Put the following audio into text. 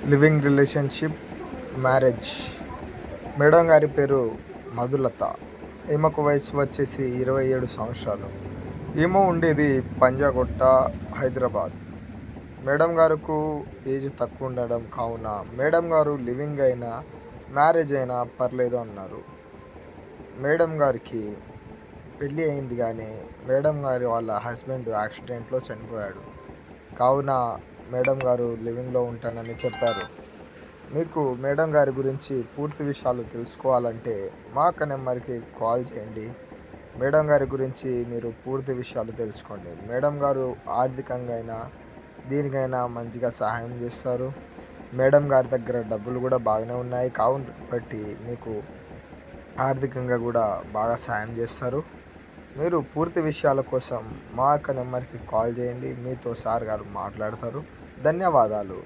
Living relationship, marriage. Madam గారి పేరు మధులత. ఈమెకు వయసు వచ్చేసి 27 సంవత్సరాలు. ఈమె ఉండేది పంజాగుట్ట, హైదరాబాద్. మేడం గారుకు ఏజ్ తక్కువ ఉండడం కావున మేడం గారు లివింగ్ అయినా మ్యారేజ్ అయినా పర్లేదు అన్నారు. మేడం గారికి పెళ్ళి అయింది కానీ మేడం గారి వాళ్ళ హస్బెండ్ యాక్సిడెంట్లో చనిపోయాడు. కావున మేడం గారు లివింగ్లో ఉంటానని చెప్పారు. మీకు మేడం గారి గురించి పూర్తి విషయాలు తెలుసుకోవాలంటే మా అక్క నెంబర్కి కాల్ చేయండి. మేడం గారి గురించి మీరు పూర్తి విషయాలు తెలుసుకోండి. మేడం గారు ఆర్థికంగా అయినా దీనికైనా మంచిగా సహాయం చేస్తారు. మేడం గారి దగ్గర డబ్బులు కూడా బాగానే ఉన్నాయి కాబట్టి మీకు ఆర్థికంగా కూడా బాగా సహాయం చేస్తారు. మీరు పూర్తి విషయాల కోసం మా అక్క నెంబర్కి కాల్ చేయండి. మీతో సార్ గారు మాట్లాడతారు. ధన్యవాదాలు.